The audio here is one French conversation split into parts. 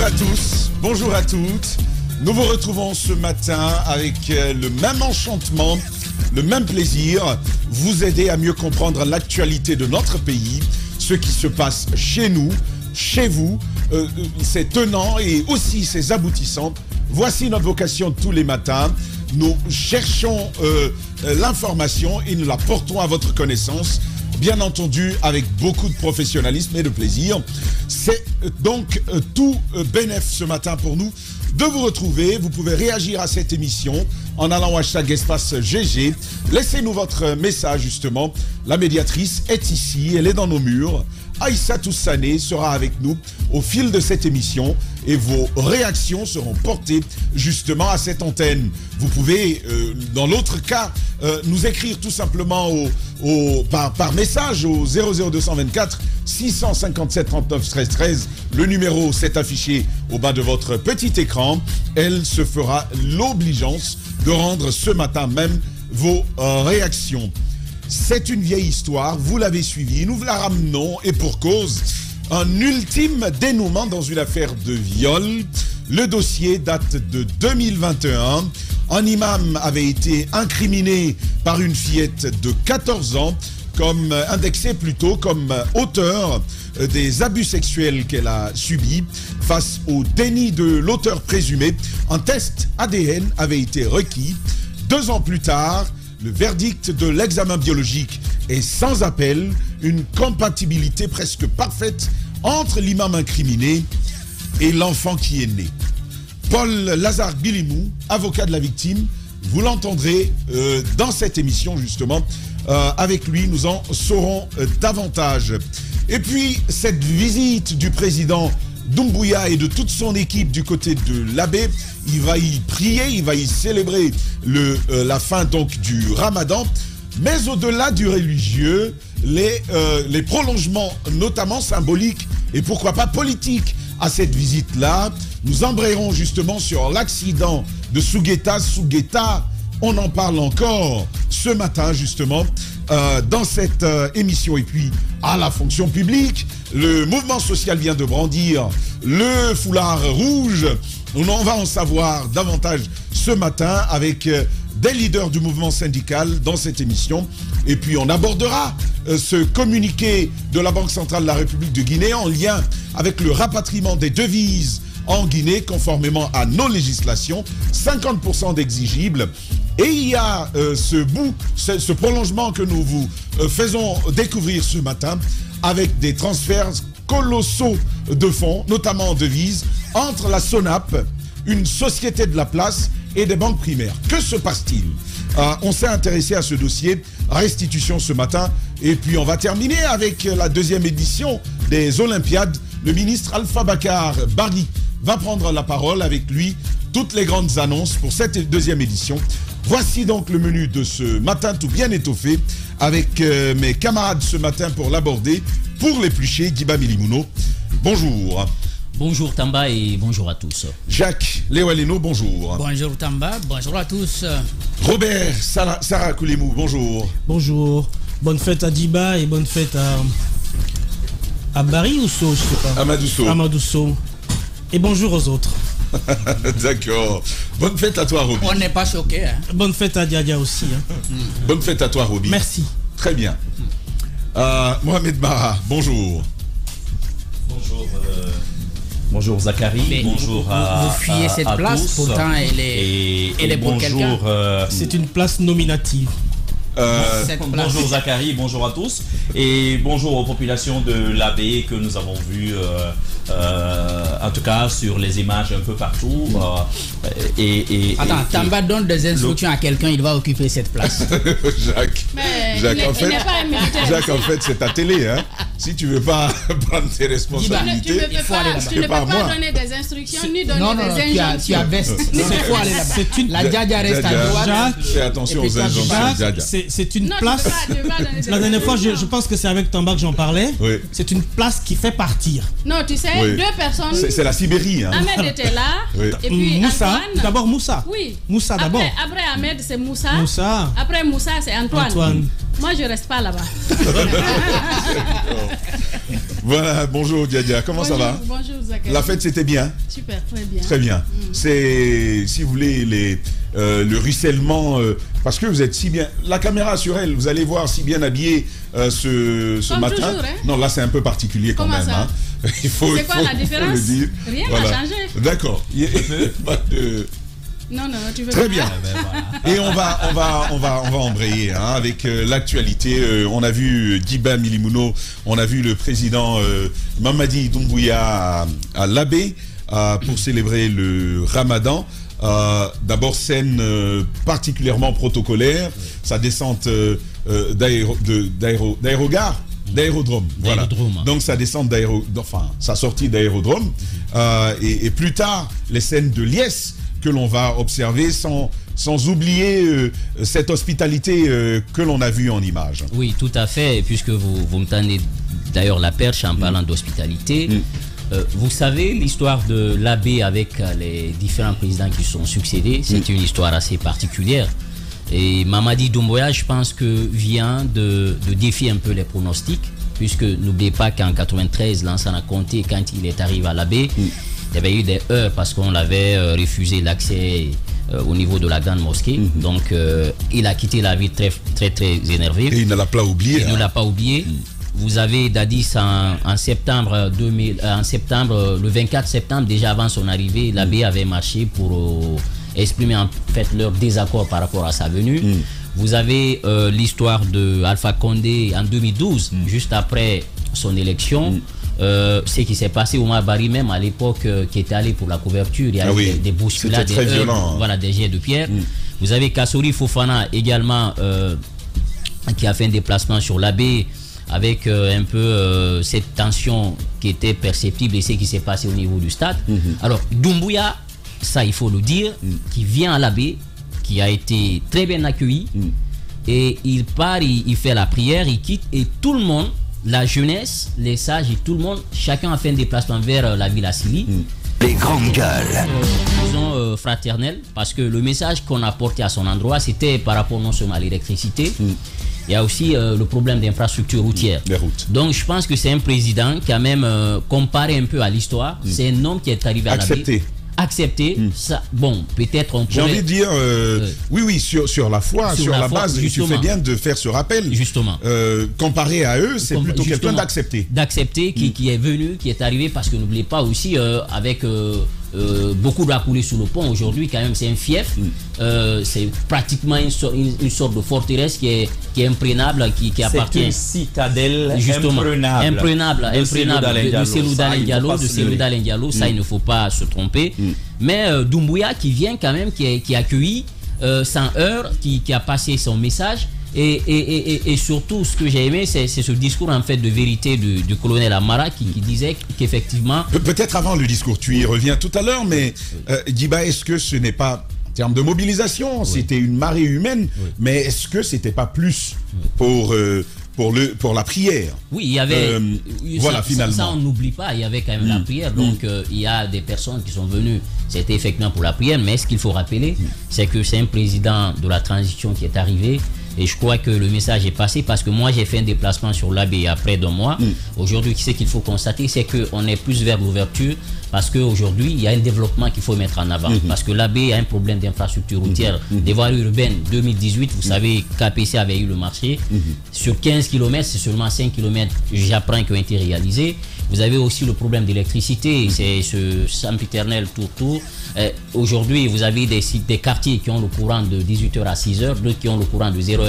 Bonjour à tous, bonjour à toutes. Nous vous retrouvons ce matin avec le même enchantement, le même plaisir, vous aider à mieux comprendre l'actualité de notre pays, ce qui se passe chez nous, chez vous, ses tenants et aussi ses aboutissants. Voici notre vocation tous les matins. Nous cherchons l'information et nous la portons à votre connaissance, bien entendu avec beaucoup de professionnalisme et de plaisir. C'est donc tout bénéf ce matin pour nous de vous retrouver. Vous pouvez réagir à cette émission en allant au hashtag espace GG. Laissez-nous votre message justement. La médiatrice est ici, elle est dans nos murs. Aïssatou Sané sera avec nous au fil de cette émission et vos réactions seront portées justement à cette antenne. Vous pouvez, dans l'autre cas, nous écrire tout simplement par message au 00224 657 39 13 13. Le numéro s'est affiché au bas de votre petit écran. Elle se fera l'obligeance de rendre ce matin même vos réactions. C'est une vieille histoire, vous l'avez suivie, nous vous la ramenons et pour cause, un ultime dénouement dans une affaire de viol. Le dossier date de 2021. Un imam avait été incriminé par une fillette de 14 ans, indexé plutôt comme auteur des abus sexuels qu'elle a subis. Face au déni de l'auteur présumé, un test ADN avait été requis. 2 ans plus tard, le verdict de l'examen biologique est sans appel, une compatibilité presque parfaite entre l'imam incriminé et l'enfant qui est né. Paul Lazare Bilimou, avocat de la victime, vous l'entendrez dans cette émission justement. Avec lui, nous en saurons davantage. Et puis, cette visite du président Doumbouya et de toute son équipe du côté de l'abbé, il va y prier, il va y célébrer la fin donc du Ramadan. Mais au-delà du religieux, les prolongements notamment symboliques et pourquoi pas politiques à cette visite-là, nous embrayerons justement sur l'accident de Sougueta. On en parle encore ce matin justement dans cette émission. Et puis à la fonction publique, le mouvement social vient de brandir le foulard rouge. On va en savoir davantage ce matin avec des leaders du mouvement syndical dans cette émission. Et puis on abordera ce communiqué de la Banque centrale de la République de Guinée en lien avec le rapatriement des devises en Guinée conformément à nos législations, 50% d'exigibles. Et il y a ce prolongement que nous vous faisons découvrir ce matin avec des transferts colossaux de fonds, notamment en devises, entre la SONAP, une société de la place, et des banques primaires. Que se passe-t-il? On s'est intéressé à ce dossier, restitution ce matin, et puis on va terminer avec la 2e édition des Olympiades. Le ministre Alpha Bakar Barry va prendre la parole, avec lui toutes les grandes annonces pour cette 2e édition. Voici donc le menu de ce matin tout bien étoffé avec mes camarades ce matin pour l'aborder. Pour l'éplucher, Guiba Milimouno, bonjour. Bonjour Tamba et bonjour à tous. Jacques Lewaleno, bonjour. Bonjour Tamba, bonjour à tous. Robert Sarah Koulemou, bonjour. Bonjour. Bonne fête à Diba et bonne fête à Barry ou So, je sais pas. Amadou So. Et bonjour aux autres. D'accord. Bonne fête à toi, Roby. On n'est pas choqué. Hein. Bonne fête à Diadia aussi. Hein. Bonne fête à toi, Roby. Merci. Très bien. Mohamed Mara, bonjour. Bonjour. Bonjour Zachary. Mais bonjour à vous fuyez cette place, tous. Pourtant elle est pour quelqu'un. C'est une place nominative. Bonjour Zachary, bonjour à tous et bonjour aux populations de l'Abbé que nous avons vues en tout cas sur les images un peu partout. Attends, Tamba donne des instructions à quelqu'un, il va occuper cette place. Jacques, en fait, c'est ta télé. Hein. Si tu veux pas prendre tes responsabilités, tu ne peux pas donner des instructions ni donner des injonctions. Tu as veste. C'est quoi aller là-bas? La Djadia reste à droite. Fais attention aux injonctions. C'est une place. La dernière fois, je pense que c'est avec Tamba que j'en parlais. Oui. C'est une place qui fait partir. Non, tu sais, 2 personnes. C'est la Sibérie. Hein. Ahmed était là. Oui. Et puis Moussa. D'abord Moussa. Oui. Moussa d'abord. Après Ahmed, c'est Moussa. Moussa. Après Moussa, c'est Antoine. Moi, je reste pas là-bas. Voilà, bonjour Diadia, comment ça va? Bonjour Zachary. La fête c'était bien? Super, très bien. Très bien. C'est, si vous voulez, le ruissellement, parce que vous êtes si bien... La caméra sur elle, vous allez voir si bien habillé ce matin. Toujours, hein? Non, là c'est un peu particulier quand même. Hein. C'est quoi la différence? Rien n'a changé. D'accord. Non, tu veux très bien. Et on va embrayer avec l'actualité. On a vu Djiba Milimouno, on a vu le président Mamadi Doumbouya à l'Abbé pour célébrer le Ramadan. D'abord scène particulièrement protocolaire, sa descente d'aérodrome, voilà. Donc sa descente sa sortie d'aérodrome et plus tard les scènes de liesse que l'on va observer sans oublier cette hospitalité que l'on a vue en image. Oui, tout à fait, puisque vous me tendez d'ailleurs la perche en parlant d'hospitalité. Vous savez, l'histoire de l'Abbé avec les différents présidents qui sont succédés, c'est une histoire assez particulière. Et Mamadi Doumbouya, je pense que vient de défier un peu les pronostics, puisque n'oubliez pas qu'en 93, Lansana Conté, quand il est arrivé à l'Abbé, il y avait eu des heurts parce qu'on l'avait refusé l'accès au niveau de la grande mosquée. Donc, il a quitté la ville très, très, très énervé. Et il ne l'a pas oublié. Il ne l'a pas oublié. Vous avez Dadis en septembre 2000, le 24 septembre, déjà avant son arrivée, l'Abbé avait marché pour exprimer en fait leur désaccord par rapport à sa venue. Vous avez l'histoire de Alpha Condé en 2012, juste après son élection. Ce qui s'est passé, Omar Bari même à l'époque qui était allé pour la couverture, il y a eu des bousculades, des jets de pierre. Vous avez Kassori Fofana également qui a fait un déplacement sur l'Abbé avec un peu cette tension qui était perceptible et ce qui s'est passé au niveau du stade. Alors Doumbouya, ça il faut le dire, qui vient à l'Abbé, qui a été très bien accueilli et il part, il fait la prière, il quitte et tout le monde, la jeunesse, les sages et tout le monde, chacun a fait un déplacement vers la ville Assili. Les grandes gueules. Disons fraternel, parce que le message qu'on a porté à son endroit, c'était par rapport non seulement à l'électricité, il y a aussi le problème d'infrastructure routière. Les routes. Donc je pense que c'est un président qui a même comparé un peu à l'histoire. C'est un homme qui est arrivé à accepter ça. Bon, peut-être on pourrait... J'ai envie de dire, oui, sur la foi, sur la base, tu fais bien de faire ce rappel. Justement. Comparé à eux, c'est plutôt quelqu'un d'accepter. D'accepter, qui est venu, qui est arrivé, parce que n'oubliez pas aussi, avec beaucoup doit couler sous le pont aujourd'hui, quand même, c'est un fief. C'est pratiquement une sorte de forteresse qui est imprenable, qui appartient... C'est une citadelle imprenable de Selou Dalen Diallo, ça il ne faut pas se tromper. Mais Doumbouya qui vient quand même, qui a accueilli sans heurts, qui a passé son message. Et surtout, ce que j'ai aimé, c'est ce discours en fait de vérité du colonel Amara qui disait qu'effectivement... Peut-être avant le discours, tu y reviens tout à l'heure, mais Djiba, est-ce que ce n'est pas, en termes de mobilisation, c'était une marée humaine, mais est-ce que c'était pas plus pour la prière? Oui, il y avait... finalement. Ça, on n'oublie pas, il y avait quand même la prière, donc il y a des personnes qui sont venues, c'était effectivement pour la prière, mais ce qu'il faut rappeler, c'est que c'est un président de la transition qui est arrivé. Et je crois que le message est passé parce que moi j'ai fait un déplacement sur l'Abbé après 2 mois. Aujourd'hui, ce qu'il faut constater, c'est qu'on est plus vers l'ouverture parce qu'aujourd'hui il y a un développement qu'il faut mettre en avant. Parce que l'Abbé a un problème d'infrastructure routière, des voies urbaines. 2018, vous savez, KPC avait eu le marché. Sur 15 km, c'est seulement 5 km, j'apprends, qui ont été réalisés. Vous avez aussi le problème d'électricité, c'est ce sempiternel tour-tour. Aujourd'hui, vous avez des quartiers qui ont le courant de 18h à 6h, d'autres qui ont le courant de 0h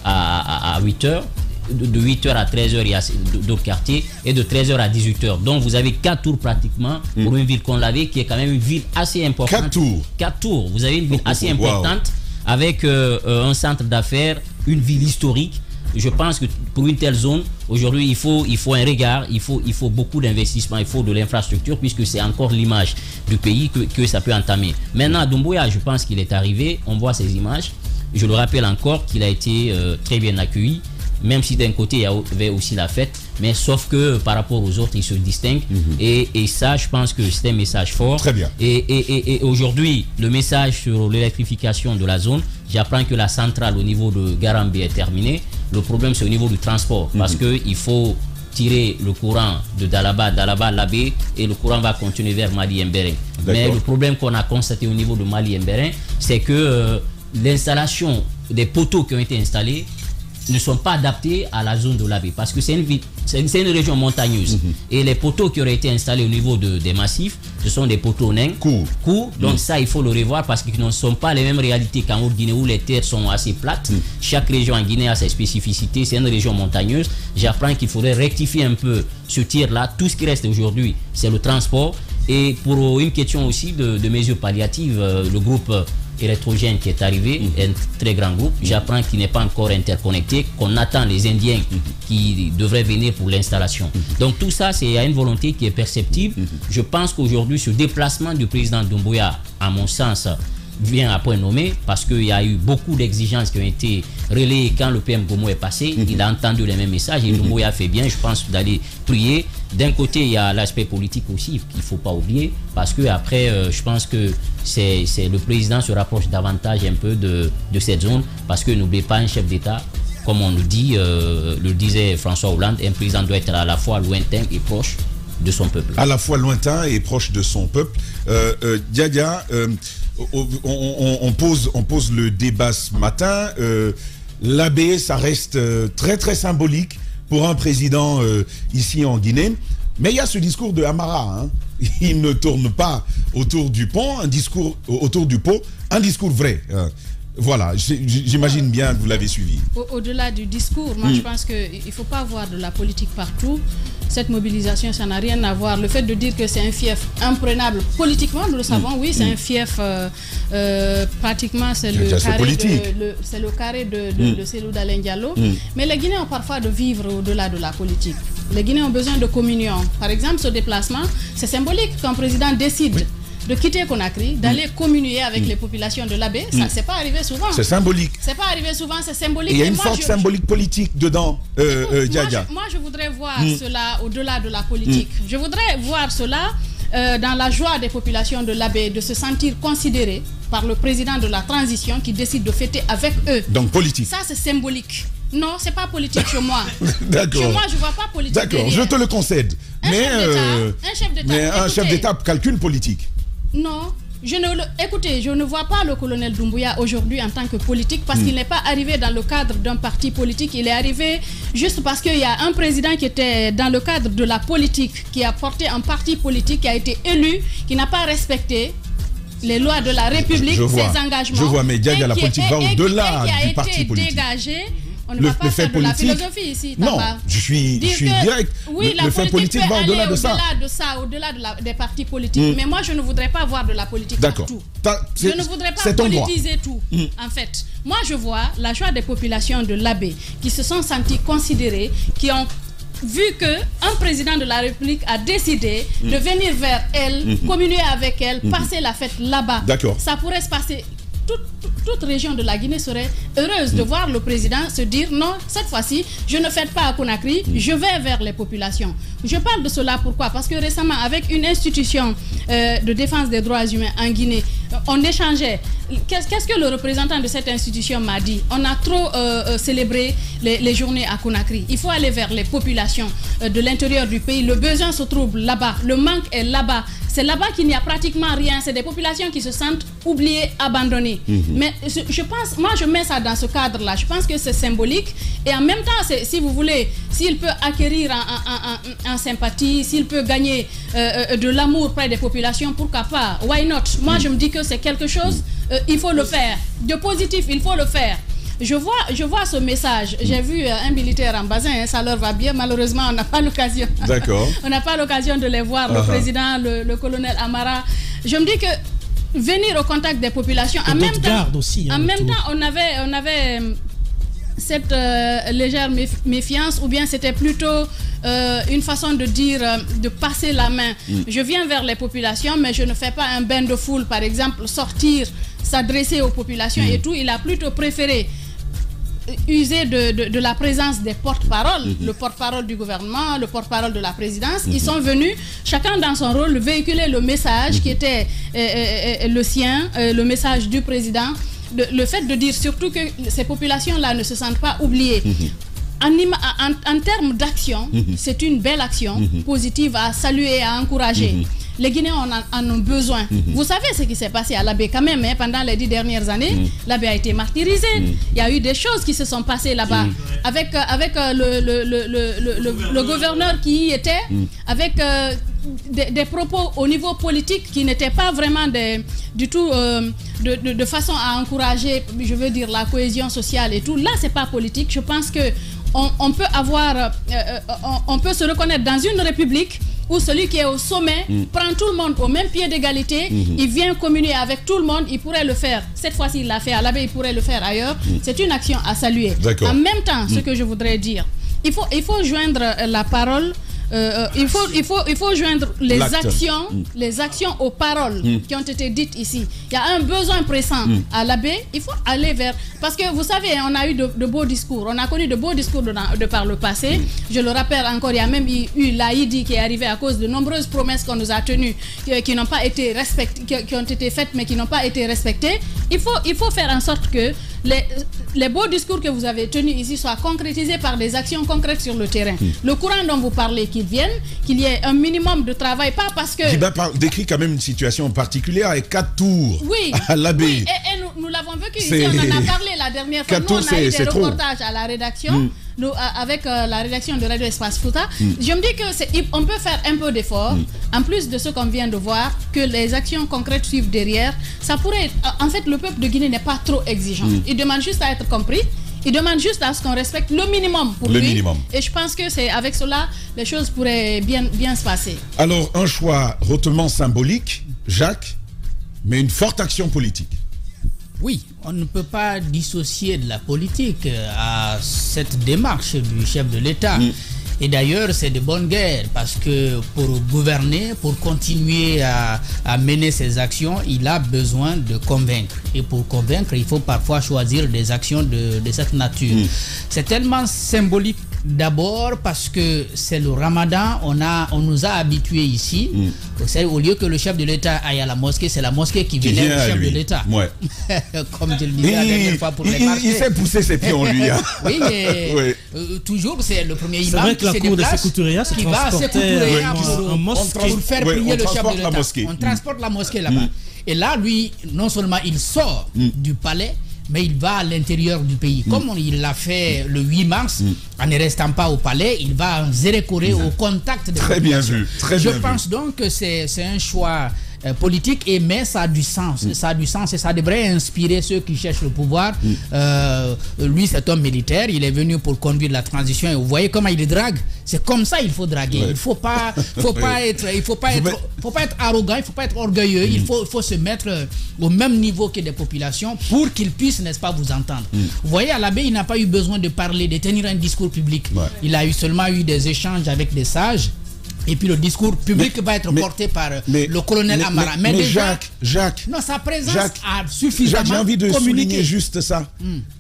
à 8h, de 8h à 13h, il y a d'autres quartiers, et de 13h à 18h. Donc vous avez 4 tours pratiquement pour une ville qu'on l'avait, qui est quand même une ville assez importante. 4 tours. 4 tours. Vous avez une ville assez importante avec un centre d'affaires, une ville historique. Je pense que pour une telle zone, aujourd'hui, il faut un regard, il faut beaucoup d'investissement, il faut de l'infrastructure, puisque c'est encore l'image du pays que ça peut entamer. Maintenant, Doumbouya, je pense qu'il est arrivé, on voit ces images. Je le rappelle encore qu'il a été très bien accueilli, même si d'un côté, il y avait aussi la fête, mais sauf que par rapport aux autres, il se distingue. Et ça, je pense que c'est un message fort. Très bien. Et aujourd'hui, le message sur l'électrification de la zone, j'apprends que la centrale au niveau de Garambé est terminée. Le problème, c'est au niveau du transport, parce qu'il faut tirer le courant de Dalaba, Labé, et le courant va continuer vers Mali-Mbérin. Mais le problème qu'on a constaté au niveau de Mali-Mbérin, c'est que l'installation des poteaux qui ont été installés ne sont pas adaptés à la zone de Labé, parce que c'est une région montagneuse. Et les poteaux qui auraient été installés au niveau des massifs, ce sont des poteaux nains, courts. Donc ça, il faut le revoir, parce qu'ils ne sont pas les mêmes réalités qu'en Haute-Guinée, où les terres sont assez plates. Chaque région en Guinée a ses spécificités, c'est une région montagneuse. J'apprends qu'il faudrait rectifier un peu ce tir-là. Tout ce qui reste aujourd'hui, c'est le transport. Et pour une question aussi de mesures palliatives, le groupe électrogène qui est arrivé, un très grand groupe, j'apprends qu'il n'est pas encore interconnecté, qu'on attend les Indiens qui devraient venir pour l'installation. Donc tout ça, c'est une volonté qui est perceptible. Je pense qu'aujourd'hui, ce déplacement du président Doumbouya, à mon sens, vient à point nommé, parce qu'il y a eu beaucoup d'exigences qui ont été relayées quand le PM Gomo est passé. Il a entendu les mêmes messages et Doumbouya fait bien, je pense, d'aller prier. D'un côté, il y a l'aspect politique aussi qu'il ne faut pas oublier, parce que après, je pense que c'est le président se rapproche davantage un peu de cette zone, parce que n'oubliez pas, un chef d'État, comme on nous dit, le disait François Hollande, un président doit être à la fois lointain et proche de son peuple. À la fois lointain et proche de son peuple. Diadia, on pose le débat ce matin. L'AB, ça reste très très symbolique pour un président ici en Guinée. Mais il y a ce discours de Amara. Il ne tourne pas autour du pont, un discours autour du pot, un discours vrai. Voilà, j'imagine bien que vous l'avez suivi. Au-delà du discours, moi je pense qu'il ne faut pas avoir de la politique partout. Cette mobilisation, ça n'a rien à voir. Le fait de dire que c'est un fief imprenable politiquement, nous le savons, oui, c'est un fief pratiquement, c'est le carré de Cellou Dalein Diallo. Mais les Guinéens ont parfois de vivre au-delà de la politique. Les Guinéens ont besoin de communion. Par exemple, ce déplacement, c'est symbolique qu'un président décide de quitter Conakry, d'aller communier avec les populations de l'AB. Ça, c'est pas arrivé souvent. C'est symbolique. C'est pas arrivé souvent, c'est symbolique. Et il y a une forte symbolique politique dedans, Diadia. Moi, je voudrais voir cela au-delà de la politique. Je voudrais voir cela dans la joie des populations de l'AB, de se sentir considérées par le président de la transition qui décide de fêter avec eux. Donc politique. Ça, c'est symbolique. Non, c'est pas politique chez moi. D'accord. Chez moi, je vois pas politique. D'accord, je te le concède. Mais un chef d'État calcule politique. Non, écoutez, je ne vois pas le colonel Doumbouya aujourd'hui en tant que politique, parce qu'il n'est pas arrivé dans le cadre d'un parti politique. Il est arrivé juste parce qu'il y a un président qui était dans le cadre de la politique, qui a porté un parti politique, qui a été élu, qui n'a pas respecté les lois de la République, ses engagements. Je vois, mais Diadia, la politique va au-delà du parti politique. Qui a été dégagé. On ne va pas faire de la philosophie ici. Non, je suis direct. Oui, le fait politique va au-delà de ça. Au-delà des partis politiques. Mais moi, je ne voudrais pas voir de la politique partout. Je ne voudrais pas politiser tout, en fait. Moi, je vois la joie des populations de l'AB qui se sont senties considérées, qui ont vu qu'un président de la République a décidé de venir vers elle, communier avec elle, passer la fête là-bas. Ça pourrait se passer. Toute région de la Guinée serait heureuse de voir le président se dire non, cette fois-ci, je ne fête pas à Conakry, je vais vers les populations. Je parle de cela pourquoi? Parce que récemment, avec une institution de défense des droits humains en Guinée, on échangeait. Qu'est-ce que le représentant de cette institution m'a dit? On a trop célébré les journées à Conakry. Il faut aller vers les populations de l'intérieur du pays. Le besoin se trouve là-bas, le manque est là-bas. C'est là-bas qu'il n'y a pratiquement rien. C'est des populations qui se sentent oubliées, abandonnées. Mais je pense, moi je mets ça dans ce cadre-là. Je pense que c'est symbolique. Et en même temps, si vous voulez, s'il peut acquérir en sympathie, s'il peut gagner de l'amour près des populations, pourquoi pas? Why not? Moi je me dis que c'est quelque chose, il faut le faire. De positif, il faut le faire. Je vois ce message. J'ai vu un militaire en Bazin, ça leur va bien. Malheureusement, on n'a pas l'occasion. D'accord. On n'a pas l'occasion de les voir, le président, le colonel Amara. Je me dis que venir au contact des populations, en même temps, aussi, on avait cette légère méfiance, ou bien c'était plutôt une façon de dire, de passer la main. Je viens vers les populations, mais je ne fais pas un bain de foule, par exemple, sortir, s'adresser aux populations et tout. Il a plutôt préféré user de la présence des porte-paroles, le porte-parole du gouvernement, le porte-parole de la présidence. Ils sont venus, chacun dans son rôle, véhiculer le message qui était le sien, le message du président. Le fait de dire surtout que ces populations-là ne se sentent pas oubliées. en termes d'action, c'est une belle action positive à saluer et à encourager. Les Guinéens en ont besoin. Vous savez ce qui s'est passé à l'Abbé quand même, hein, pendant les 10 dernières années. L'Abbé a été martyrisé. Il y a eu des choses qui se sont passées là-bas. Avec le gouverneur qui y était, avec des propos au niveau politique qui n'étaient pas vraiment du tout de façon à encourager, je veux dire, la cohésion sociale et tout. Là, c'est pas politique. Je pense que on peut se reconnaître dans une république où celui qui est au sommet prend tout le monde au même pied d'égalité, il vient communier avec tout le monde, il pourrait le faire. Cette fois-ci, il l'a fait à l'Abbé, il pourrait le faire ailleurs. C'est une action à saluer. En même temps, ce que je voudrais dire, il faut joindre la parole. Il faut joindre les actions aux paroles qui ont été dites ici. Il y a un besoin pressant à l'Abbé. Il faut aller vers... Parce que vous savez, on a eu de beaux discours. On a connu de beaux discours de par le passé. Je le rappelle encore, il y a même eu l'Aïdi qui est arrivé à cause de nombreuses promesses qu'on nous a tenues qui n'ont pas été respectées, qui ont été faites mais qui n'ont pas été respectées. Il faut faire en sorte que les beaux discours que vous avez tenus ici soient concrétisés par des actions concrètes sur le terrain. Le courant dont vous parlez, qu'il vienne, qu'il y ait un minimum de travail, pas parce que... Djiba décrit quand même une situation particulière avec 4 tours à l'Abbé. Oui, et nous l'avons vécu ici, on en a parlé la dernière fois. Nous, on a eu des reportages à la rédaction. Avec la rédaction de Radio Espace Fouta, je me dis qu'on peut faire un peu d'effort, en plus de ce qu'on vient de voir, que les actions concrètes suivent derrière. Ça pourrait... En fait, le peuple de Guinée n'est pas trop exigeant. Il demande juste à être compris. Il demande juste à ce qu'on respecte le minimum pour lui. Et je pense que c'est avec cela, les choses pourraient bien se passer. Alors, un choix hautement symbolique, Jacques, mais une forte action politique. Oui, on ne peut pas dissocier de la politique à cette démarche du chef de l'État. Et d'ailleurs, c'est de bonne guerre parce que pour gouverner, pour continuer à mener ses actions, il a besoin de convaincre. Et pour convaincre, il faut parfois choisir des actions de cette nature. C'est tellement symbolique d'abord parce que c'est le Ramadan, on nous a habitués ici. Au lieu que le chef de l'État aille à la mosquée, c'est la mosquée qui vénère le chef de l'État. Ouais. Comme je le disais la dernière fois pour les marchés. Il fait pousser ses pieds en lui. Hein. Oui, mais toujours c'est le premier imam qui se déplace, qui va à Sékouturéa pour faire prier le chef de l'État. On transporte la mosquée là-bas. Et là, lui, non seulement il sort du palais, mais il va à l'intérieur du pays. Comme il l'a fait le 8 mars, en ne restant pas au palais, il va en Zérékoré au contact des Très bien vu. Je pense donc que c'est un choix politique, mais ça a du sens. Ça a du sens et ça devrait inspirer ceux qui cherchent le pouvoir. Lui, c'est un militaire. Il est venu pour conduire la transition et vous voyez comment il drague. C'est comme ça il faut draguer. Il faut pas être arrogant, il faut pas être orgueilleux. Il faut se mettre au même niveau que des populations pour qu'ils puissent, n'est-ce pas, vous entendre. Vous voyez, à l'Abbé, il n'a pas eu besoin de parler, de tenir un discours public. Il a seulement eu des échanges avec des sages. Et puis le discours public va être porté par le colonel Amara. Mais déjà, Jacques, non, sa présence a suffisamment j'ai envie de souligner juste ça.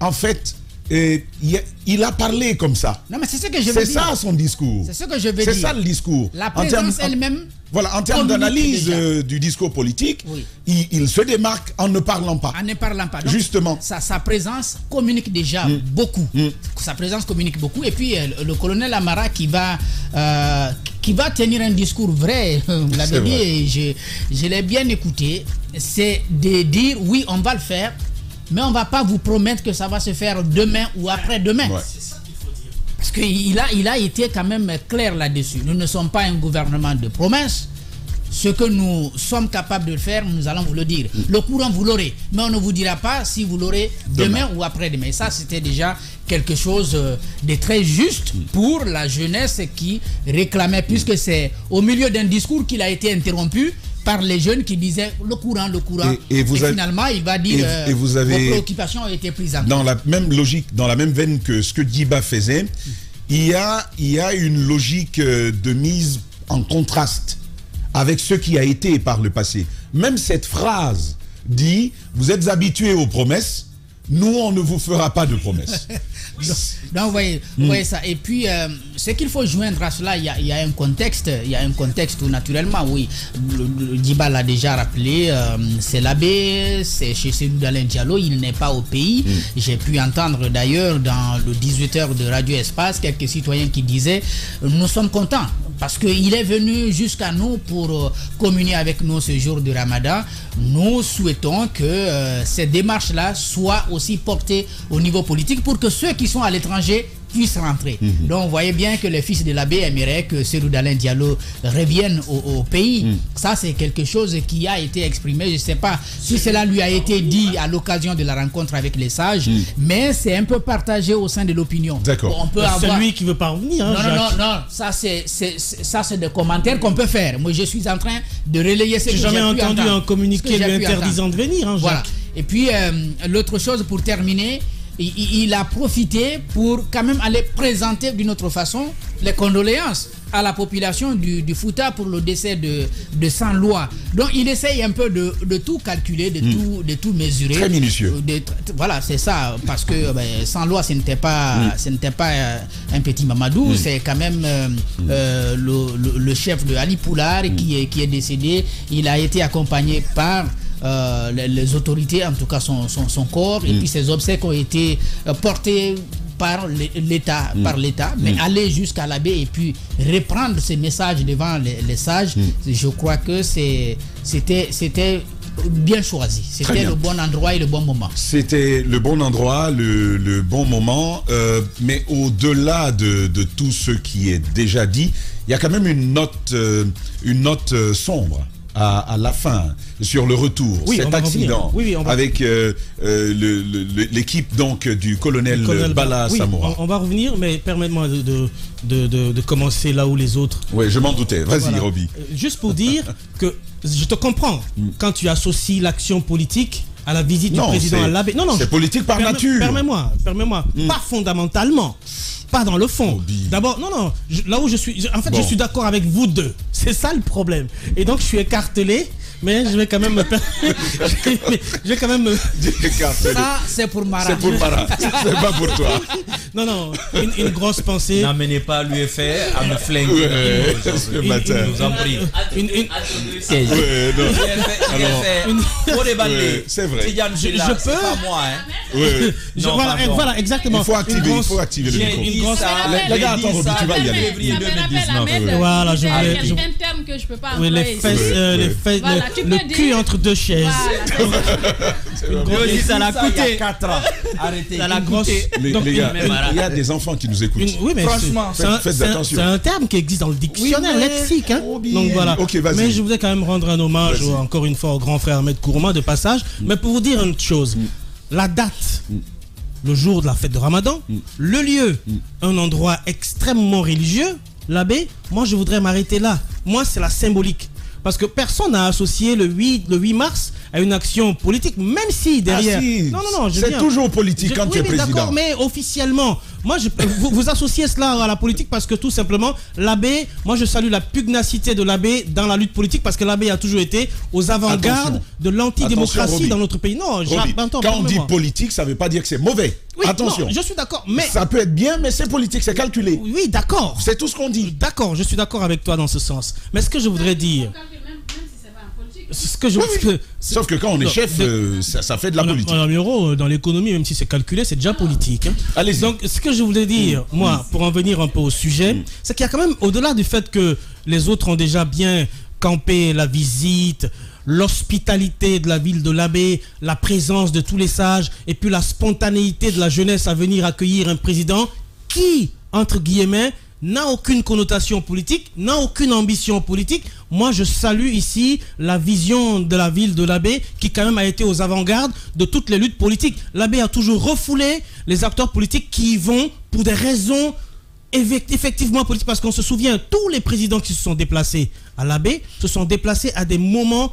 En fait, il a parlé comme ça. Non, mais c'est ce que je veux dire. C'est ça son discours. C'est ce que je veux dire. C'est ça le discours. La présence elle-même. Voilà, en termes d'analyse du discours politique, il se démarque en ne parlant pas. En ne parlant pas. Donc, justement. Sa présence communique déjà beaucoup. Sa présence communique beaucoup. Et puis, le colonel Amara qui va tenir un discours vrai, vous l'avez dit, et je l'ai bien écouté, c'est de dire, oui, on va le faire, mais on ne va pas vous promettre que ça va se faire demain ou après-demain. Parce qu'il a été quand même clair là-dessus. Nous ne sommes pas un gouvernement de promesses. Ce que nous sommes capables de faire, nous allons vous le dire. Le courant, vous l'aurez. Mais on ne vous dira pas si vous l'aurez demain ou après-demain. Et ça, c'était déjà quelque chose de très juste pour la jeunesse qui réclamait, puisque c'est au milieu d'un discours qu'il a été interrompu par les jeunes qui disaient le courant. Et finalement, il va dire vos préoccupations ont été prises en compte. Dans la même logique, dans la même veine que ce que Djiba faisait, il y a une logique de mise en contraste avec ce qui a été par le passé. Même cette phrase dit, vous êtes habitués aux promesses, nous, on ne vous fera pas de promesses. Donc vous voyez ça. Et puis, ce qu'il faut joindre à cela, il y a un contexte où naturellement, oui, Djiba l'a déjà rappelé, c'est l'abbé, c'est chez Seydou Dalein Diallo, il n'est pas au pays. J'ai pu entendre d'ailleurs dans le 18h de Radio Espace quelques citoyens qui disaient nous sommes contents parce qu'il est venu jusqu'à nous pour communier avec nous ce jour du Ramadan. Nous souhaitons que ces démarches-là soient aussi portées au niveau politique pour que ceux qui sont à l'étranger puissent rentrer. Donc vous voyez bien que les fils de l'abbé aimeraient que Seydou Dalein Diallo revienne au pays. Ça c'est quelque chose qui a été exprimé. Je ne sais pas si cela lui a été dit à l'occasion de la rencontre avec les sages, mais c'est un peu partagé au sein de l'opinion. D'accord. On peut avoir... Celui qui veut pas revenir. Non. Ça c'est des commentaires qu'on peut faire. Moi je suis en train de relayer ce que j'ai jamais entendu un communiqué lui interdisant de venir. Voilà. Et puis l'autre chose pour terminer, il a profité pour quand même aller présenter d'une autre façon les condoléances à la population du Fouta pour le décès de Sanloa. Donc il essaye un peu de tout calculer, de tout mesurer. Très minutieux. Voilà, c'est ça, parce que Sanloa ce n'était pas un petit Mamadou, c'est quand même le chef de Ali Poular qui est décédé. Il a été accompagné par les autorités, en tout cas son corps, et puis ses obsèques ont été portées par l'État, mais aller jusqu'à l'abbé et puis reprendre ces messages devant les sages, je crois que c'était bien choisi. C'était le bon endroit et le bon moment. C'était le bon endroit, le bon moment, mais au-delà de tout ce qui est déjà dit, il y a quand même une note sombre à la fin, sur le retour, cet accident avec l'équipe donc du colonel Bala Samoura. On va revenir, mais permettez-moi de commencer là où les autres... Oui, je m'en doutais. Vas-y, Roby. Juste pour dire que je te comprends quand tu associes l'action politique à la visite du président à l'abbé. Non, c'est politique par nature. Permets-moi, pas fondamentalement. Pas dans le fond. D'abord, là où je suis... je suis d'accord avec vous deux. C'est ça le problème. Et donc, je suis écartelé, mais je vais quand même me... Ça, c'est pour Mara. C'est pour Mara. C'est pas pour toi. Non, une grosse pensée. N'amenez pas l'UFR à me flinguer ce matin. Nous en prie. C'est vrai. Je peux... C'est pas moi, hein. Voilà, exactement. Il faut activer le micro. Les gars, attends, Roby, tu vas y aller. Ça me rappelle Ahmed. Voilà, un terme que je peux pas employer. Les fesses, le cul entre deux chaises. Ça l'a coûté 4 ans. Arrêtez. Ça l'a coûté. Les gars, il y a des enfants qui nous écoutent. Oui, mais franchement, faites attention. C'est un terme qui existe dans le dictionnaire lexique. Donc voilà. Mais je voudrais quand même rendre un hommage encore une fois au grand frère Ahmed Kourouma de passage. Mais pour vous dire une chose, la date, le jour de la fête de Ramadan, le lieu, un endroit extrêmement religieux, l'abbé, moi je voudrais m'arrêter là. Moi c'est la symbolique. Parce que personne n'a associé le 8 mars à une action politique, même si derrière... Non, c'est toujours politique quand tu es président. D'accord, mais officiellement, moi, vous associez cela à la politique parce que tout simplement, l'abbé, moi je salue la pugnacité de l'abbé dans la lutte politique parce que l'abbé a toujours été aux avant-gardes de l'antidémocratie dans notre pays. Non, quand on dit politique, ça ne veut pas dire que c'est mauvais. Oui, attention. Non, je suis d'accord, mais... Ça peut être bien, mais c'est politique, c'est calculé. Oui, d'accord. C'est tout ce qu'on dit. D'accord, je suis d'accord avec toi dans ce sens. Mais ce que je voudrais dire... Sauf que quand on est chef, ça fait de la politique. Dans l'économie, même si c'est calculé, c'est déjà politique. Allez-y. Donc, ce que je voulais dire, moi, pour en venir un peu au sujet, c'est qu'il y a quand même, au-delà du fait que les autres ont déjà bien campé la visite, l'hospitalité de la ville de l'abbé, la présence de tous les sages, et puis la spontanéité de la jeunesse à venir accueillir un président qui, entre guillemets, n'a aucune connotation politique, n'a aucune ambition politique. Moi, je salue ici la vision de la ville de l'abbé qui quand même a été aux avant-gardes de toutes les luttes politiques. L'abbé a toujours refoulé les acteurs politiques qui y vont pour des raisons effectivement politiques. Parce qu'on se souvient, tous les présidents qui se sont déplacés à l'abbé se sont déplacés à des moments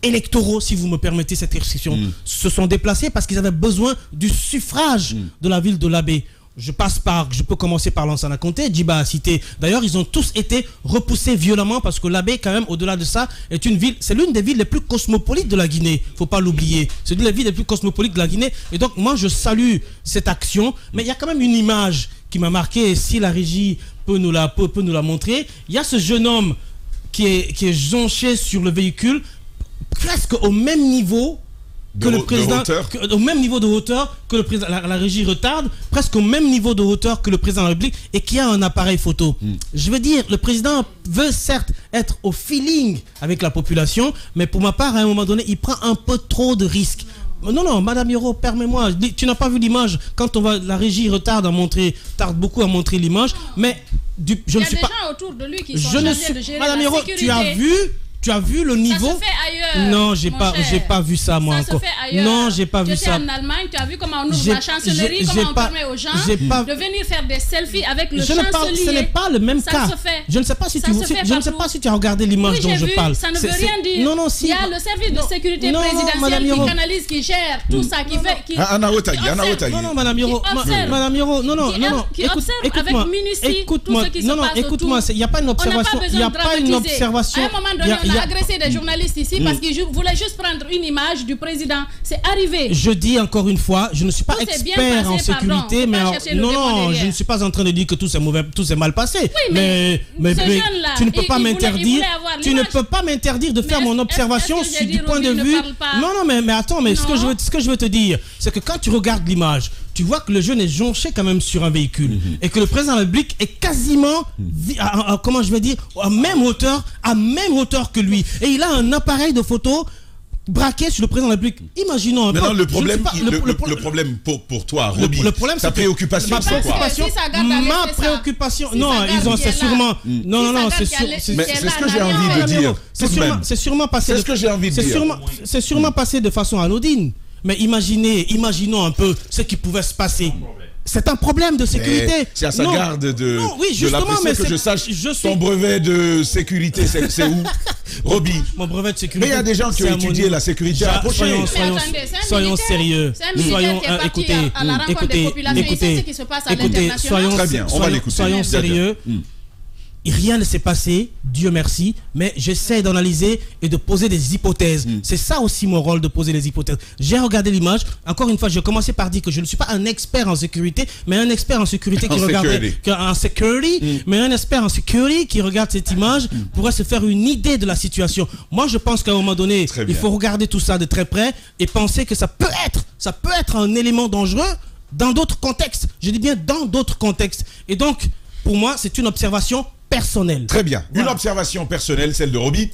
électoraux, si vous me permettez cette expression. Se sont déplacés parce qu'ils avaient besoin du suffrage de la ville de l'abbé. je peux commencer par Lansana Conté, Djiba a cité. D'ailleurs, ils ont tous été repoussés violemment parce que l'Abbé, quand même, au-delà de ça, est une ville, c'est l'une des villes les plus cosmopolites de la Guinée. Faut pas l'oublier. C'est l'une des villes les plus cosmopolites de la Guinée. Et donc, moi, je salue cette action. Mais il y a quand même une image qui m'a marqué. Et si la régie peut nous la montrer, il y a ce jeune homme qui est jonché sur le véhicule, presque au même niveau que le président, au même niveau de hauteur que le président, la régie retarde, presque au même niveau de hauteur que le président de la République et qui a un appareil photo. Je veux dire, le président veut certes être au feeling avec la population, mais pour ma part, à un moment donné, il prend un peu trop de risques. Non, Madame Yoro, permets-moi, tu n'as pas vu l'image quand la régie tarde beaucoup à montrer l'image, mais il y a des gens autour de lui qui sont chargés de gérer Madame Yoro, tu as vu le niveau? Ça se fait ailleurs. Non, j'ai pas vu ça moi encore. Non, j'ai pas vu ça. Tu étais en Allemagne, tu as vu comment on ouvre la chancellerie, comment on permet aux gens de venir faire des selfies avec le chancelier. Ce n'est pas le même cas. Je ne sais pas si tu as regardé l'image dont je parle. Ça ne veut rien dire. Non, si. Il y a le service de sécurité présidentielle qui canalise, qui gère tout ça, qui fait. Non, Madame Yoro, non. Qui observe avec minutie tout ce qui se passe autour. Écoute-moi, il n'y a pas une observation. Il n'y a pas une observation. À un moment donné, on a agressé des journalistes ici parce qu'ils voulaient juste prendre une image du président. C'est arrivé. Je dis encore une fois, je ne suis pas expert en sécurité, mais non, je ne suis pas en train de dire que tout s'est mal passé. Oui, mais tu ne peux pas m'interdire. Tu ne peux pas m'interdire de faire mon observation du point de vue. Non, mais attends, mais ce que je veux te dire, c'est que quand tu regardes l'image, tu vois que le jeune est jonché quand même sur un véhicule et que le président de la République est quasiment, comment je vais dire, à même hauteur que lui. Et il a un appareil de photo braqué sur le président de la République. Imaginons un peu. Maintenant, le problème pour toi, Roby, ta préoccupation, c'est quoi? Ma préoccupation, non, ils ont, c'est sûrement, non, c'est ce que j'ai envie de dire. C'est sûrement passé. C'est ce que j'ai envie de dire. C'est sûrement passé de façon anodine. Mais imaginons un peu ce qui pouvait se passer. C'est un problème de sécurité. C'est à sa garde de la presse que je sache. Ton brevet de sécurité, c'est où, Roby? Mon brevet de sécurité. Mais il y a des gens qui ont étudié la sécurité approchée. Soyons sérieux. Soyons sérieux. Rien ne s'est passé, Dieu merci, mais j'essaie d'analyser et de poser des hypothèses. C'est ça aussi mon rôle, de poser des hypothèses. J'ai regardé l'image. Encore une fois, je commençais par dire que je ne suis pas un expert en sécurité, mais un expert en sécurité qui regarde mais un expert en sécurité qui regarde cette image pourrait se faire une idée de la situation. Moi, je pense qu'à un moment donné, il faut regarder tout ça de très près et penser que ça peut être un élément dangereux dans d'autres contextes. Je dis bien dans d'autres contextes. Et donc, pour moi, c'est une observation personnelle. Très bien. Voilà. Une observation personnelle, celle de Roby.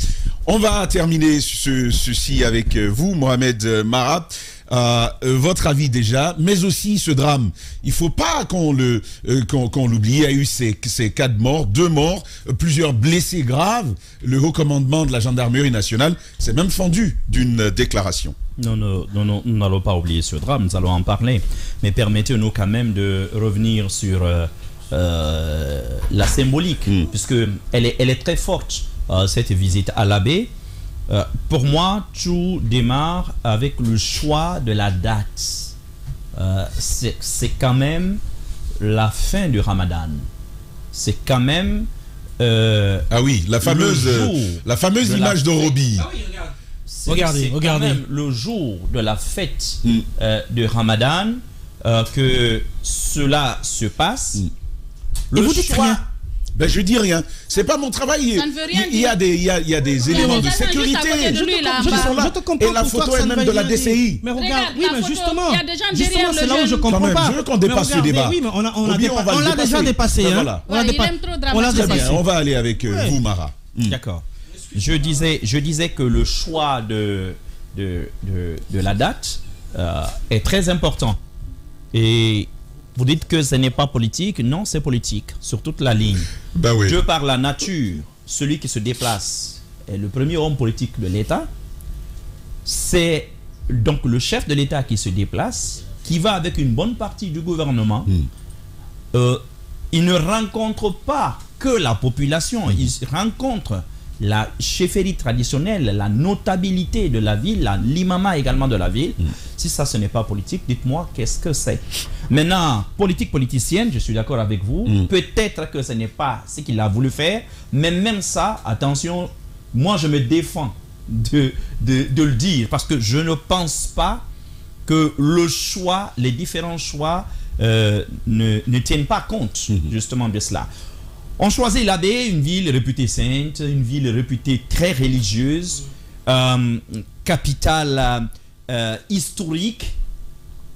On va terminer ceci avec vous, Mohamed Mara. Votre avis déjà, mais aussi ce drame. Il ne faut pas qu'on l'oublie. Il y a eu ces 4 morts, 2 morts, plusieurs blessés graves. Le haut commandement de la gendarmerie nationale s'est même fendu d'une déclaration. Non, nous n'allons pas oublier ce drame, nous allons en parler. Mais permettez-nous quand même de revenir sur la symbolique, puisque elle est très forte, cette visite à l'abbé. Pour moi, tout démarre avec le choix de la date. C'est quand même la fin du Ramadan. C'est quand même ah oui, la fameuse image de Roby. Ah oui, regardez. Quand même le jour de la fête de Ramadan que cela se passe. Et vous dites rien. Ben je dis rien. C'est pas mon travail. Ça ne veut rien il y a des éléments de sécurité. Je te comprends. Et la photo est même de la DCI. Mais regarde, oui, mais justement, il y a des gens derrière c'est là où je comprends pas. Je veux qu'on dépasse ce débat. Oui, mais on l'a déjà dépassé. On va aller avec vous, Mara. D'accord. Je disais que le choix de la date est très important. Et vous dites que ce n'est pas politique. Non, c'est politique, sur toute la ligne. Ben oui. De par la nature, celui qui se déplace est le premier homme politique de l'État. C'est donc le chef de l'État qui se déplace, qui va avec une bonne partie du gouvernement. Il ne rencontre pas que la population, il rencontre la chefferie traditionnelle, la notabilité de la ville, l'imama également de la ville. Si ça, ce n'est pas politique, dites-moi qu'est-ce que c'est. Maintenant, politicienne, je suis d'accord avec vous. Peut-être que ce n'est pas ce qu'il a voulu faire, mais même ça, attention, moi je me défends de le dire, parce que je ne pense pas que le choix, les différents choix ne tiennent pas compte justement de cela. On choisit l'Abbé, une ville réputée sainte, une ville réputée très religieuse, capitale historique.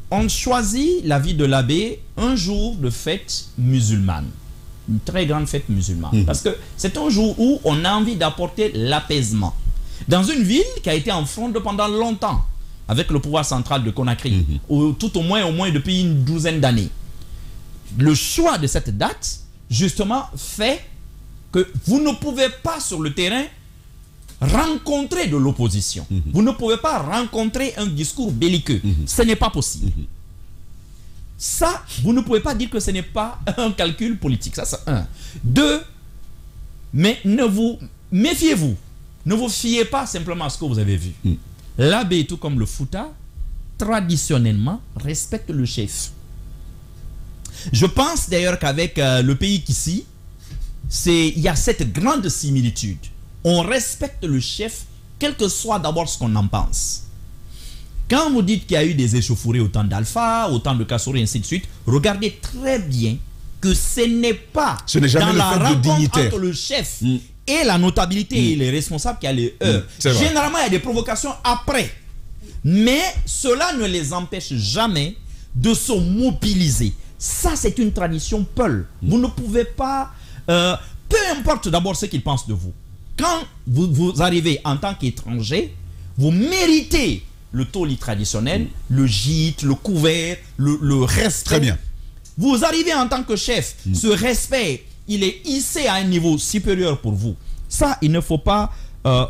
On choisit la ville de l'Abbé un jour de fête musulmane, une très grande fête musulmane, parce que c'est un jour où on a envie d'apporter l'apaisement dans une ville qui a été en fronde pendant longtemps avec le pouvoir central de Conakry, ou tout au moins depuis une douzaine d'années. Le choix de cette date justement fait que vous ne pouvez pas sur le terrain rencontrer de l'opposition. Vous ne pouvez pas rencontrer un discours belliqueux. Ce n'est pas possible. Ça, vous ne pouvez pas dire que ce n'est pas un calcul politique. Ça, c'est un. Deux, mais méfiez-vous. Ne vous fiez pas simplement à ce que vous avez vu. L'Abbé, tout comme le Fouta, traditionnellement, respecte le chef. Je pense d'ailleurs qu'avec le pays qu'ici, il y a cette grande similitude. On respecte le chef, quel que soit d'abord ce qu'on en pense. Quand vous dites qu'il y a eu des échauffourées au temps d'Alpha, au temps de Kassouri, ainsi de suite, regardez très bien que ce n'est pas dans la rencontre entre le chef et la notabilité et les responsables qui a les heures. Généralement, il y a des provocations après. Mais cela ne les empêche jamais de se mobiliser. Ça, c'est une tradition Peul. Vous ne pouvez pas... peu importe d'abord ce qu'ils pensent de vous. Quand vous arrivez en tant qu'étranger, vous méritez le toli traditionnel, le gîte, le couvert, le respect. Très bien. Vous arrivez en tant que chef, ce respect, il est hissé à un niveau supérieur pour vous. Ça, il ne faut pas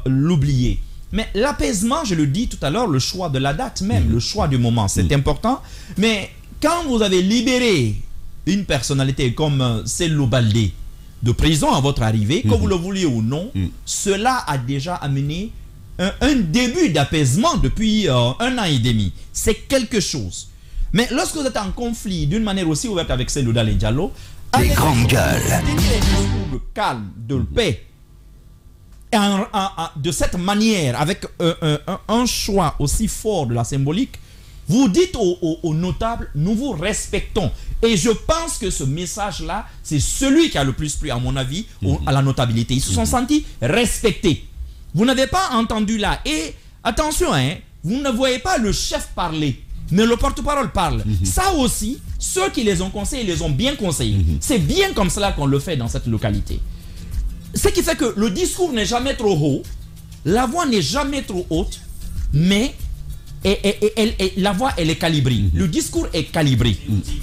l'oublier. Mais l'apaisement, je le dis tout à l'heure, le choix de la date même, le choix du moment, c'est important. Mais quand vous avez libéré une personnalité comme Cellou Baldé de prison à votre arrivée, que vous le vouliez ou non, cela a déjà amené un début d'apaisement depuis 1 an et demi. C'est quelque chose. Mais lorsque vous êtes en conflit d'une manière aussi ouverte avec Cellou Diallo, les grandes gueules, de calme, de paix, de cette manière, avec un choix aussi fort de la symbolique, vous dites aux notables, nous vous respectons. Et je pense que ce message-là, c'est celui qui a le plus plu, à mon avis, à la notabilité. Ils se sont sentis respectés. Vous n'avez pas entendu là. Et attention, vous ne voyez pas le chef parler, mais le porte-parole parle. Ça aussi, ceux qui les ont conseillés, les ont bien conseillés. C'est bien comme cela qu'on le fait dans cette localité. Ce qui fait que le discours n'est jamais trop haut, la voix n'est jamais trop haute, mais la voix, elle est calibrée. Le discours est calibré.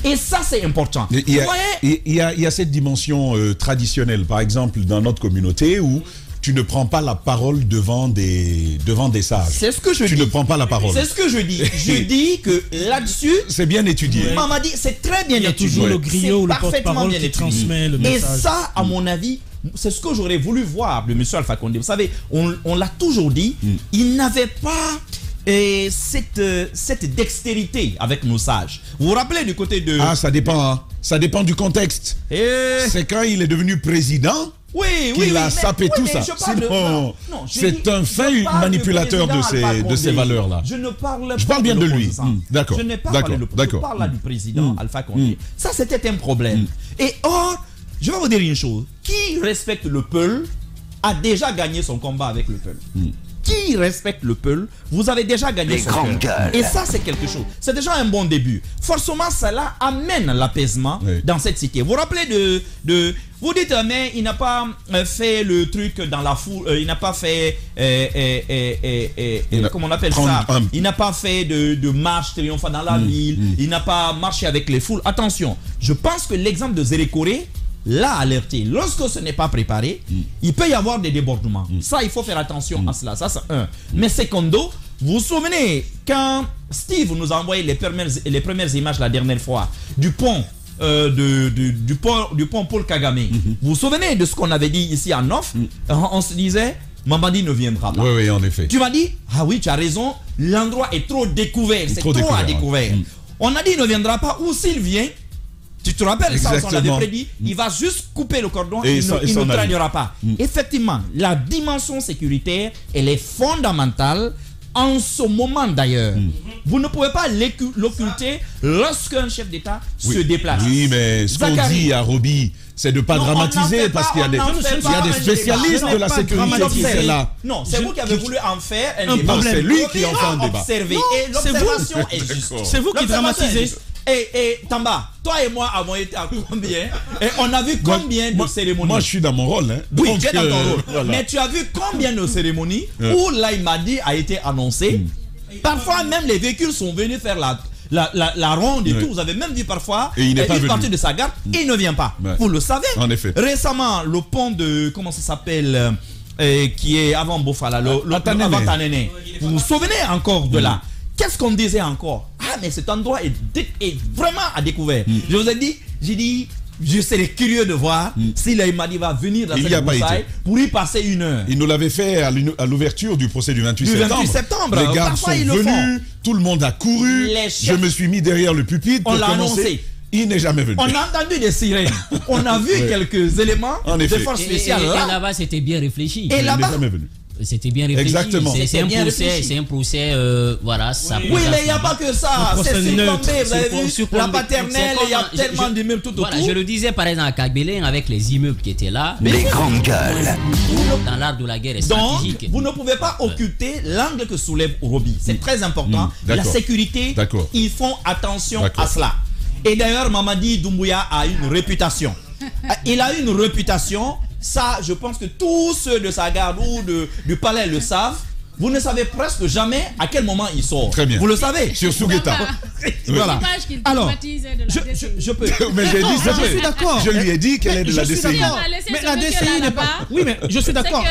Et ça, c'est important. Il y a cette dimension traditionnelle, par exemple, dans notre communauté, où tu ne prends pas la parole devant des sages. C'est ce que je dis. Tu ne prends pas la parole. C'est ce que je dis. Je dis que là-dessus... C'est bien étudié. On m'a dit, c'est très bien étudié. Il y a toujours le griot ou le porte-parole qui transmet le message. Et ça, à mon avis, c'est ce que j'aurais voulu voir de M. Alpha Condé. Vous savez, on l'a toujours dit, il n'avait pas... cette dextérité avec nos sages. Vous vous rappelez du côté de... Ah, ça dépend, hein. Ça dépend du contexte. C'est quand il est devenu président qu'il a sapé tout ça. Sinon, c'est un fin manipulateur de ces valeurs-là. Je parle bien de lui. D'accord. Je n'ai pas parlé de l'opposition. Je parle là du président Alpha Condé. Ça, c'était un problème. Et or, je vais vous dire une chose. Qui respecte le Peul a déjà gagné son combat avec le Peul. Qui respecte le Peul, vous avez déjà gagné son cœur. Et ça, c'est quelque chose. C'est déjà un bon début. Forcément, cela amène l'apaisement dans cette cité. Vous vous rappelez vous dites, mais il n'a pas fait le truc dans la foule, il n'a pas fait, comment on appelle ça, il n'a pas fait de marche triomphante dans la ville, il n'a pas marché avec les foules. Attention, je pense que l'exemple de Zérékoré l'a alerté. Lorsque ce n'est pas préparé, il peut y avoir des débordements. Ça, il faut faire attention à cela. Ça, c'est un. Mais secondo, vous vous souvenez, quand Steve nous a envoyé les premières images la dernière fois du pont du pont Paul Kagame. Vous vous souvenez de ce qu'on avait dit ici à Nof? On se disait, Mamadi ne viendra pas. Oui, en effet. Tu m'as dit, ah oui, tu as raison, l'endroit est trop découvert, c'est trop à découvert. On a dit, il ne viendra pas, ou s'il vient, tu te rappelles, ça, on l'avait prédit, il va juste couper le cordon et il ne traînera pas. Effectivement, la dimension sécuritaire, elle est fondamentale. En ce moment d'ailleurs, vous ne pouvez pas l'occulter lorsqu'un chef d'État se déplace. Oui, mais ce qu'on dit à Roby, c'est de ne pas dramatiser parce qu'il y a des spécialistes de la sécurité qui sont là. Non, c'est vous qui avez voulu en faire un débat. C'est lui qui en fait un débat. Et l'observation est juste. C'est vous qui dramatisez. Et Tamba, toi et moi avons été à combien? Et on a vu combien de cérémonies? Moi, je suis dans mon rôle. Hein. Oui, tu es dans ton rôle. Voilà. Mais tu as vu combien de cérémonies où l'Aïmadi a été annoncé? Parfois, même les véhicules sont venus faire la ronde et tout. Vous avez même vu parfois une partie de sa garde. Il ne vient pas. Vous le savez. En effet. Récemment, le pont de... Comment ça s'appelle qui est avant Bofala, avant Tanene. Vous vous souvenez encore de là? Qu'est-ce qu'on disait encore? Ah, mais cet endroit est vraiment à découvert. Je vous ai dit, j'ai dit, je serais curieux de voir si l'Aïmadi va venir dans cette broussaille pour y passer une heure. Il nous l'avait fait à l'ouverture du procès du 28 septembre. Les gardes sont venus, tout le monde a couru. Je me suis mis derrière le pupitre pour commencer. Il n'est jamais venu. On a entendu des sirènes. On a vu quelques éléments de force spéciale. Et là-bas, c'était bien réfléchi. Et là-bas, c'était bien réfléchi. Exactement. C'est un procès, voilà. Ça oui, mais il n'y a pas que ça. C'est surplombé. Vous avez vu la paternelle, il y a tellement d'immeubles tout autour. Voilà, je le disais par exemple à Kagbélin avec les immeubles qui étaient là. Les grandes gueules. Dans l'art de la guerre est stratégique. Donc, vous ne pouvez pas occulter l'angle que soulève Roby. C'est très important. La sécurité, ils font attention à cela. Et d'ailleurs, Mamadi Doumbouya a une réputation. Il a une réputation. Ça, je pense que tous ceux de sa garde ou du palais le savent. Vous ne savez presque jamais à quel moment il sort. Très bien. Vous le savez. Sur Sougeta. Voilà. Alors, je peux. Mais j'ai dit, je suis d'accord. Je lui ai dit qu'elle est de la DCI. Mais la DCI n'est pas. Oui, mais je suis d'accord.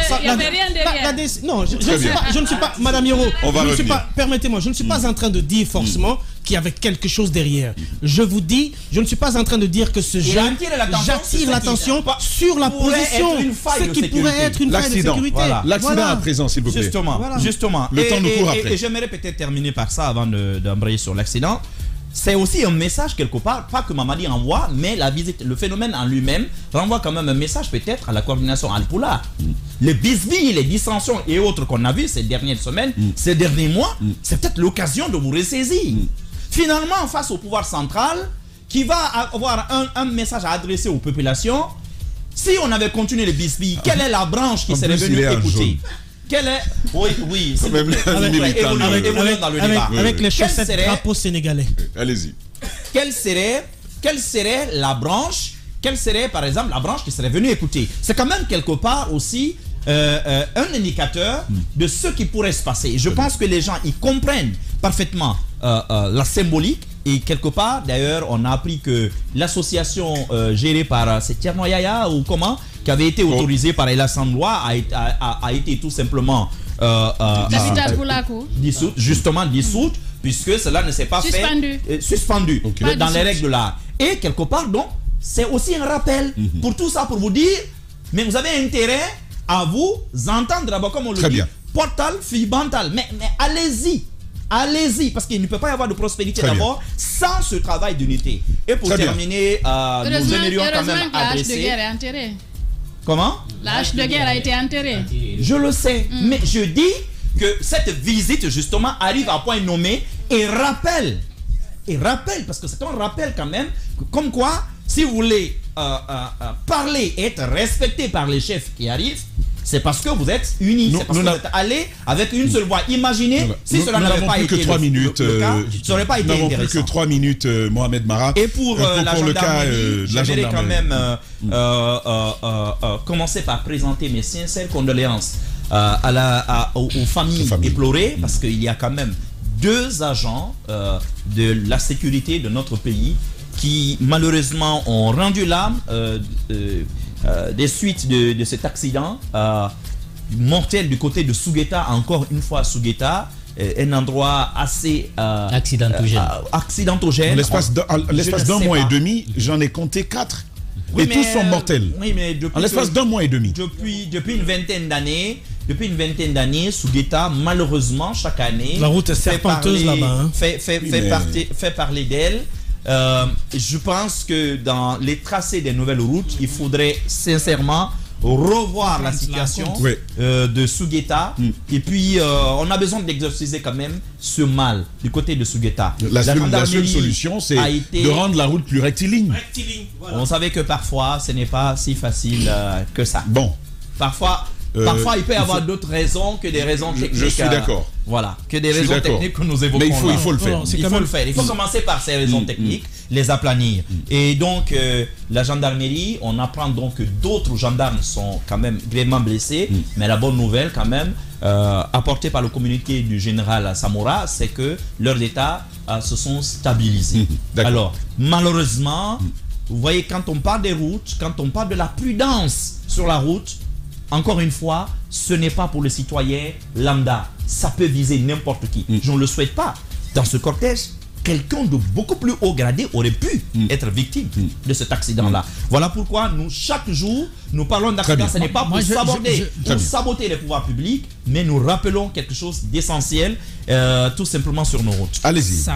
Non, je ne suis pas. Madame Hiro, je ne suis pas. Permettez-moi, je ne suis pas en train de dire forcément qu'il y avait quelque chose derrière. Je vous dis, je ne suis pas en train de dire que ce jeune j'attire l'attention sur la position, ce qui pourrait être une faille de sécurité. L'accident à présent, s'il vous plaît. Justement. Le temps nous court après. Et j'aimerais peut-être terminer par ça avant d'embrayer sur l'accident. C'est aussi un message quelque part, pas que Mamadi envoie, mais la visite, le phénomène en lui-même renvoie quand même un message peut-être à la coordination Al-Poula. Les bisbilles, les dissensions et autres qu'on a vu ces dernières semaines, ces derniers mois, c'est peut-être l'occasion de vous ressaisir. Finalement, face au pouvoir central, qui va avoir un message à adresser aux populations, si on avait continué les bisbilles, quelle est la branche qui serait venue écouter? Quelle est... Oui, c'est même dans le débat. Avec les chaussettes drapeau sénégalais. Allez-y. Quelle serait la branche? Quelle serait, par exemple, la branche qui serait venue écouter? C'est quand même quelque part aussi un indicateur de ce qui pourrait se passer. Je pense que les gens, ils comprennent parfaitement la symbolique. Et quelque part, d'ailleurs, on a appris que l'association gérée par c'est Tierno Yaya ou comment, qui avait été autorisée par Ella Sandlois, a été tout simplement dissoute, puisque cela ne s'est pas suspendu dans les règles de l'art. Et quelque part, donc, c'est aussi un rappel pour tout ça, pour vous dire, mais vous avez intérêt à vous entendre d'abord, comme on le dit, portal, fibantal, mais allez-y. Allez-y, parce qu'il ne peut pas y avoir de prospérité d'abord sans ce travail d'unité. Et pour terminer, nous aimerions quand même adresser... La hache de guerre est enterrée. Comment? La hache de guerre a été enterrée. Je le sais, mais je dis que cette visite justement arrive à point nommé et rappelle, parce que c'est un rappel quand même, comme quoi, si vous voulez parler et être respecté par les chefs qui arrivent, c'est parce que vous êtes unis, c'est parce que vous êtes allés avec une seule voix. Imaginez si cela n'avait pas été le cas, ça n'aurait pas été intéressant. Nous n'avons plus que 3 minutes, Mohamed Mara. Et pour la gendarmerie, j'aimerais quand même commencer par présenter mes sincères condoléances aux familles éplorées, parce qu'il y a quand même 2 agents de la sécurité de notre pays qui malheureusement ont rendu l'âme des suites de cet accident mortel du côté de Sougeta, encore une fois Sougeta. un endroit assez accidentogène. En l'espace d'un mois et demi, j'en ai compté 4. Oui, et tous sont mortels. Oui, mais en l'espace d'un mois et demi. Depuis une vingtaine d'années, Sougueta, malheureusement, chaque année, la route est serpenteuse là-bas. Fait parler d'elle. Je pense que dans les tracés des nouvelles routes, il faudrait sincèrement revoir la situation de Sougueta. Et puis, on a besoin d'exorciser quand même ce mal du côté de Sougueta. La seule solution, c'est de rendre la route plus rectiligne. Voilà. On savait que parfois, ce n'est pas si facile que ça. Bon. Parfois, il peut y avoir d'autres raisons que des raisons techniques. Je suis d'accord. Voilà, que des raisons techniques que nous évoquons. Mais il faut le faire. Il faut commencer par ces raisons techniques, les aplanir. Et donc, la gendarmerie, on apprend donc que d'autres gendarmes sont quand même grièvement blessés. Mais la bonne nouvelle, quand même, apportée par le communiqué du général Samora, c'est que leurs états se sont stabilisés. Alors, malheureusement, vous voyez, quand on parle des routes, quand on parle de la prudence sur la route, encore une fois, ce n'est pas pour le citoyen lambda. Ça peut viser n'importe qui. Je ne le souhaite pas. Dans ce cortège, quelqu'un de beaucoup plus haut gradé aurait pu être victime de cet accident-là. Voilà pourquoi nous, chaque jour, nous parlons d'accident. Ce n'est pas pour saboter les pouvoirs publics, mais nous rappelons quelque chose d'essentiel, tout simplement sur nos routes. Allez-y. Ça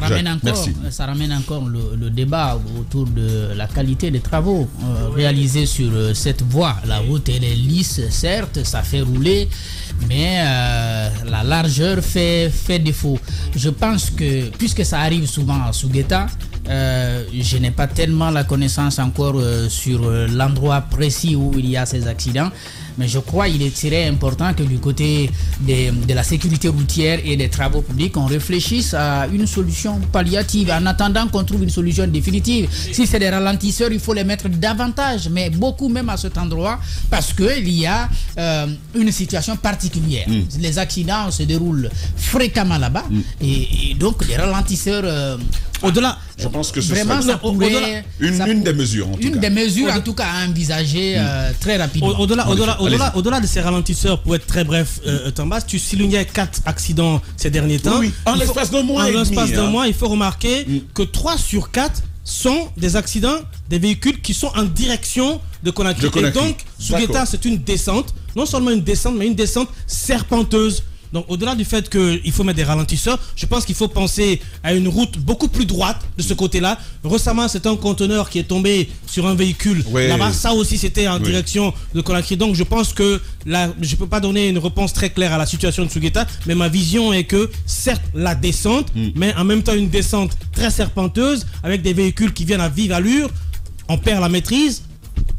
ramène encore le débat autour de la qualité des travaux réalisés sur cette voie. La route, elle est lisse, certes, ça fait rouler, mais la largeur fait défaut. Je pense que, puisque ça arrive souvent à Sougueta, je n'ai pas tellement la connaissance encore sur l'endroit précis où il y a ces accidents, mais je crois qu'il serait important que du côté de la sécurité routière et des travaux publics, on réfléchisse à une solution palliative en attendant qu'on trouve une solution définitive. Si c'est des ralentisseurs, il faut les mettre davantage, mais beaucoup même à cet endroit, parce qu'il y a une situation particulière. Les accidents se déroulent fréquemment là-bas, et donc les ralentisseurs... au-delà, je pense que ce vraiment serait une des mesures, en tout cas à envisager très rapidement. Au-delà de ces ralentisseurs, pour être très bref, Tambas, tu soulignais 4 accidents ces derniers temps. Oui, en l'espace d'un mois. Il faut remarquer que 3 sur 4 sont des accidents des véhicules qui sont en direction de Conakry. Et donc, Sougueta, c'est une descente, non seulement une descente, mais une descente serpenteuse. Donc au-delà du fait qu'il faut mettre des ralentisseurs, je pense qu'il faut penser à une route beaucoup plus droite de ce côté-là. Récemment, c'est un conteneur qui est tombé sur un véhicule. Là-bas, ça aussi, c'était en direction de Conakry. Donc je pense que là, je ne peux pas donner une réponse très claire à la situation de Sougueta, mais ma vision est que certes, la descente, mais en même temps une descente très serpenteuse avec des véhicules qui viennent à vive allure, on perd la maîtrise.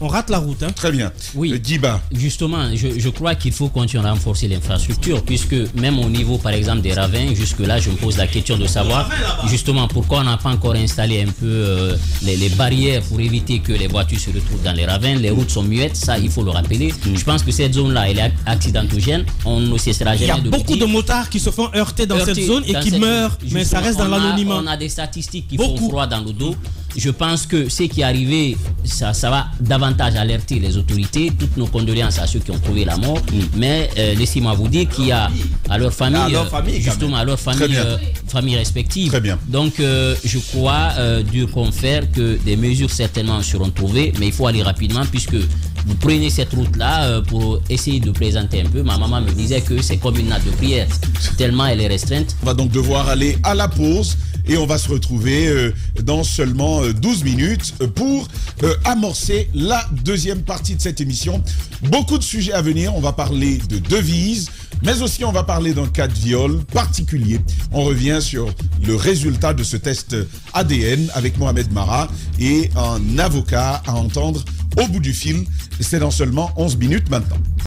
On rate la route. Très bien. Oui. Djiba. Justement, je crois qu'il faut continuer à renforcer l'infrastructure, puisque même au niveau, par exemple, des ravins, jusque-là, je me pose la question de savoir justement pourquoi on n'a pas encore installé un peu les barrières pour éviter que les voitures se retrouvent dans les ravins. Les routes sont muettes, ça, il faut le rappeler. Je pense que cette zone-là, elle est accidentogène. On ne cessera jamais de le dire. Il y a beaucoup de motards qui se font heurter dans cette zone et qui meurent, mais ça reste dans l'anonymat. On a des statistiques qui font froid dans le dos. Je pense que ce qui est arrivé, ça va davantage alerter les autorités. Toutes nos condoléances à ceux qui ont trouvé la mort. Mais laissez-moi vous dire qu'il y a à leur famille, justement à leur famille respective. Très bien. Donc je crois dur qu'on faire que des mesures certainement seront trouvées, mais il faut aller rapidement, puisque vous prenez cette route-là pour essayer de plaisanter un peu. Ma maman me disait que c'est comme une natte de prière, tellement elle est restreinte. On va donc devoir aller à la pause. Et on va se retrouver dans seulement 12 minutes pour amorcer la deuxième partie de cette émission. Beaucoup de sujets à venir. On va parler de devises, mais aussi on va parler d'un cas de viol particulier. On revient sur le résultat de ce test ADN avec Mohamed Mara et un avocat à entendre au bout du fil. C'est dans seulement 11 minutes maintenant.